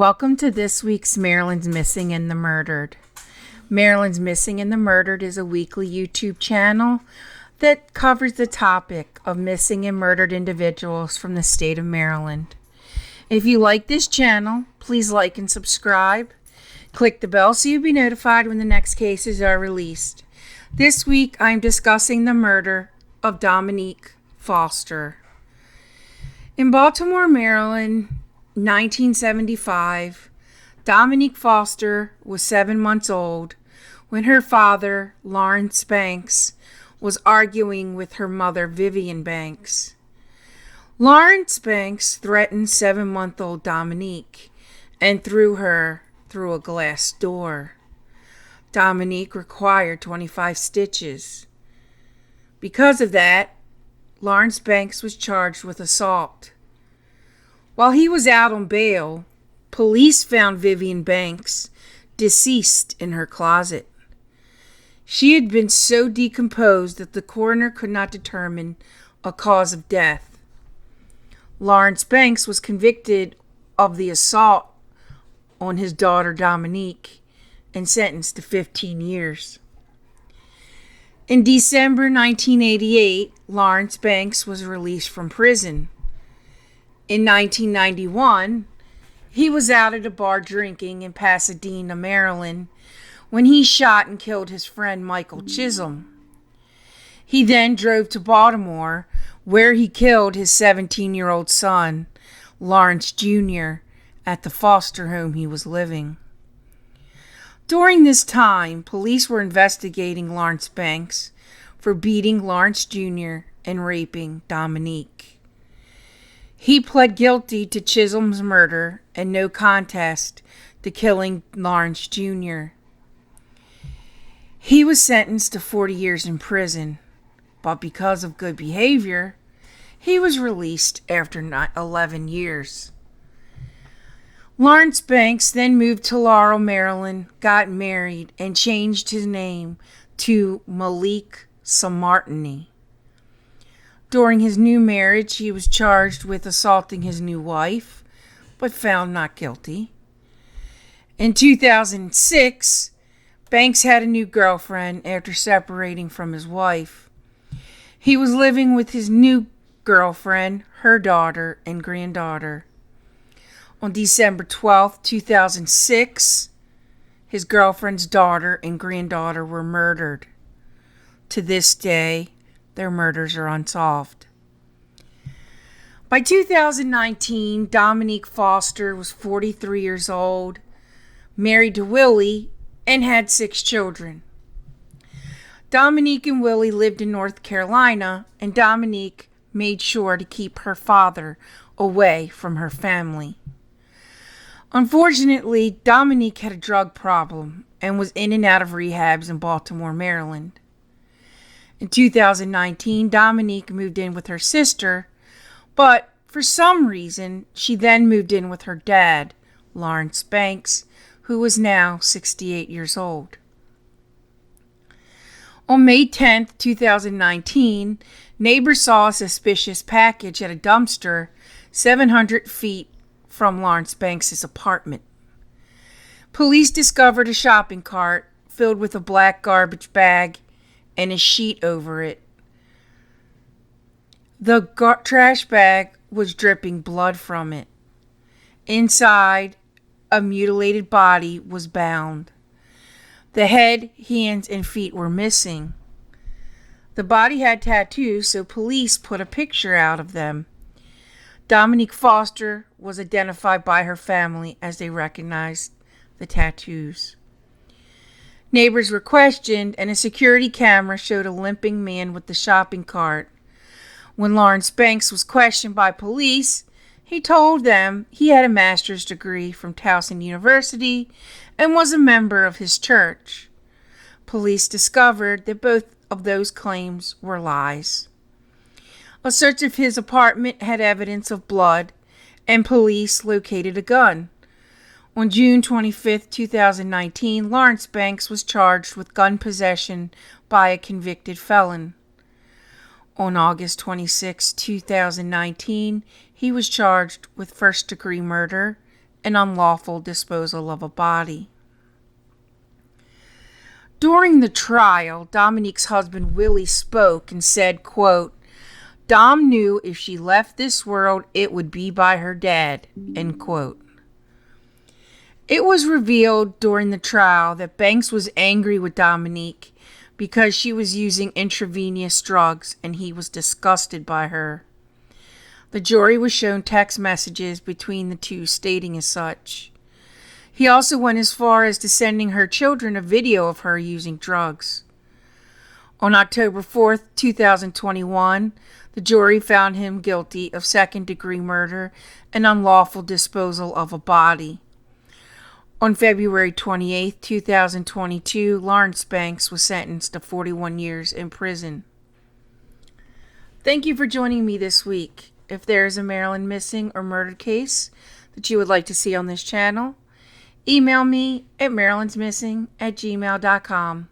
Welcome to this week's Maryland's Missing and the Murdered. Maryland's Missing and the Murdered is a weekly YouTube channel that covers the topic of missing and murdered individuals from the state of Maryland. If you like this channel, please like and subscribe. Click the bell so you'll be notified when the next cases are released. This week, I'm discussing the murder of Dominique Foster. In Baltimore, Maryland, 1975, Dominique Foster was 7 months old when her father, Lawrence Banks, was arguing with her mother, Vivian Banks. Lawrence Banks threatened 7-month-old Dominique and threw her through a glass door. Dominique required 25 stitches. Because of that, Lawrence Banks was charged with assault. While he was out on bail, police found Vivian Banks deceased in her closet. She had been so decomposed that the coroner could not determine a cause of death. Lawrence Banks was convicted of the assault on his daughter Dominique and sentenced to 15 years. In December 1988, Lawrence Banks was released from prison. In 1991, he was out at a bar drinking in Pasadena, Maryland, when he shot and killed his friend Michael Chisholm. He then drove to Baltimore, where he killed his 17-year-old son, Lawrence Jr., at the foster home he was living. During this time, police were investigating Lawrence Banks for beating Lawrence Jr. and raping Dominique. He pled guilty to Chisholm's murder and no contest to killing Lawrence Jr. He was sentenced to 40 years in prison, but because of good behavior, he was released after 11 years. Lawrence Banks then moved to Laurel, Maryland, got married, and changed his name to Malik Samartini. During his new marriage, he was charged with assaulting his new wife, but found not guilty. In 2006, Banks had a new girlfriend after separating from his wife. He was living with his new girlfriend, her daughter, and granddaughter. On December 12, 2006, his girlfriend's daughter and granddaughter were murdered. To this day, their murders are unsolved. By 2019, Dominique Foster was 43 years old, married to Willie, and had 6 children. Dominique and Willie lived in North Carolina, and Dominique made sure to keep her father away from her family. Unfortunately, Dominique had a drug problem and was in and out of rehabs in Baltimore, Maryland. In 2019, Dominique moved in with her sister, but for some reason, she then moved in with her dad, Lawrence Banks, who was now 68 years old. On May 10, 2019, neighbors saw a suspicious package at a dumpster 700 feet from Lawrence Banks' apartment. Police discovered a shopping cart filled with a black garbage bag and a sheet over it. The trash bag was dripping blood from it. Inside, a mutilated body was bound. The head, hands, and feet were missing. The body had tattoos, so police put a picture out of them. Dominique Foster was identified by her family as they recognized the tattoos. Neighbors were questioned, and a security camera showed a limping man with the shopping cart. When Lawrence Banks was questioned by police, he told them he had a master's degree from Towson University and was a member of his church. Police discovered that both of those claims were lies. A search of his apartment had evidence of blood, and police located a gun. On June 25, 2019, Lawrence Banks was charged with gun possession by a convicted felon. On August 26, 2019, he was charged with first-degree murder and unlawful disposal of a body. During the trial, Dominique's husband Willie spoke and said, quote, "Dom knew if she left this world, it would be by her dad," end quote. It was revealed during the trial that Banks was angry with Dominique because she was using intravenous drugs and he was disgusted by her. The jury was shown text messages between the two stating as such. He also went as far as to sending her children a video of her using drugs. On October 4th, 2021, the jury found him guilty of second-degree murder and unlawful disposal of a body. On February 28, 2022, Lawrence Banks was sentenced to 41 years in prison. Thank you for joining me this week. If there is a Maryland missing or murdered case that you would like to see on this channel, email me at marylandsmissing@gmail.com.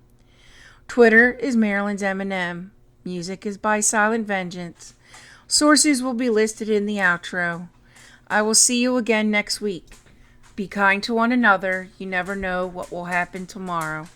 Twitter is Maryland's M&M. Music is by Silent Vengeance. Sources will be listed in the outro. I will see you again next week. Be kind to one another. You never know what will happen tomorrow.